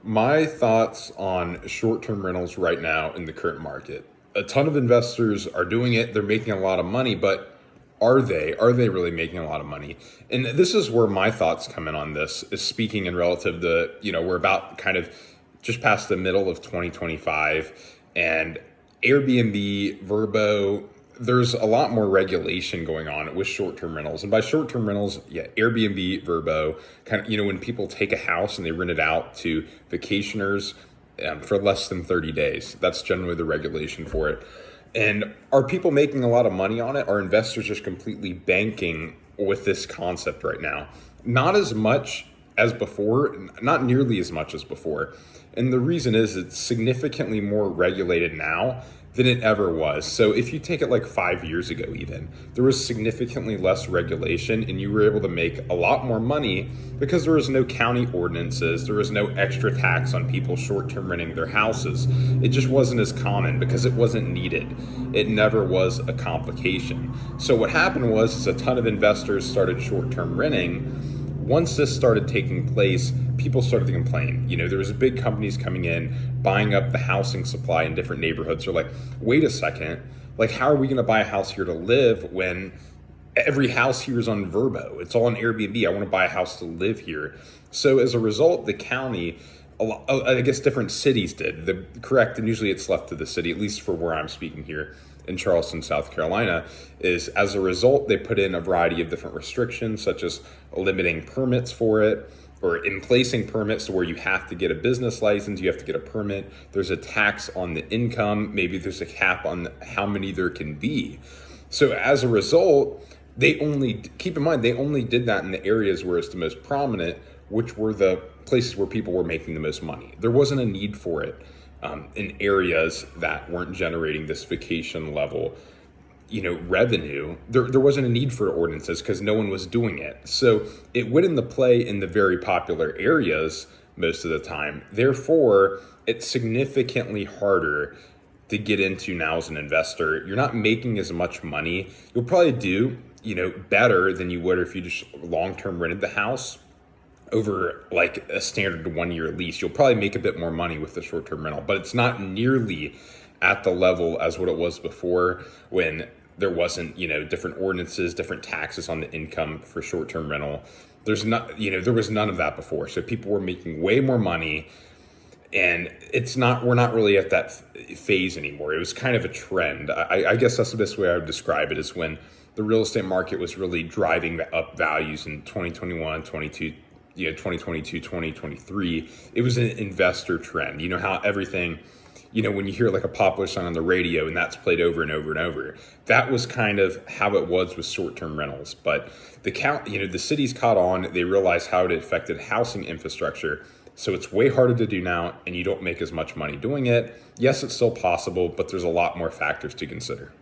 My thoughts on short-term rentals right now in the current market. A ton of investors are doing it. They're making a lot of money, but are they? Are they really making a lot of money? And this is where my thoughts come in on this, is speaking in relative to, we're about kind of just past the middle of 2025, and Airbnb, Verbo, there's a lot more regulation going on with short-term rentals. And by short-term rentals, yeah, Airbnb, Verbo, kind of, when people take a house and they rent it out to vacationers for less than 30 days. That's generally the regulation for it. And are people making a lot of money on it? Are investors just completely banking with this concept right now? Not as much as before, not nearly as much as before. And the reason is it's significantly more regulated now than it ever was. So if you take it like 5 years ago, even, there was significantly less regulation and you were able to make a lot more money because there was no county ordinances, there was no extra tax on people short-term renting their houses. It just wasn't as common because it wasn't needed. It never was a complication. So what happened was is a ton of investors started short-term renting. Once this started taking place, people started to complain. There was big companies coming in, buying up the housing supply in different neighborhoods. They're like, wait a second, like, how are we going to buy a house here to live when every house here is on Verbo? It's all on Airbnb. I want to buy a house to live here. So as a result, the county, I guess different cities did, and usually it's left to the city, at least for where I'm speaking here in Charleston, South Carolina, is as a result, they put in a variety of different restrictions, such as limiting permits for it, or in placing permits to where you have to get a business license, you have to get a permit. There's a tax on the income. Maybe there's a cap on how many there can be. So as a result, keep in mind, they only did that in the areas where it's the most prominent, which were the places where people were making the most money. There wasn't a need for it in areas that weren't generating this vacation level revenue. There wasn't a need for ordinances because no one was doing it. So it went into play in the very popular areas most of the time. Therefore, it's significantly harder to get into now as an investor. You're not making as much money. You'll probably do, better than you would if you just long-term rented the house over like a standard 1 year lease. You'll probably make a bit more money with the short-term rental, but it's not nearly at the level as what it was before, when there wasn't, different ordinances, different taxes on the income for short-term rental. There was none of that before. So people were making way more money, and we're not really at that phase anymore. It was kind of a trend. I guess that's the best way I would describe it, is when the real estate market was really driving up values in 2021, 2022, 2023. It was an investor trend. How everything, when you hear like a popular song on the radio and that's played over and over and over, that was kind of how it was with short-term rentals. But the cities caught on. They realized how it affected housing infrastructure. So it's way harder to do now, and you don't make as much money doing it. Yes, it's still possible, but there's a lot more factors to consider.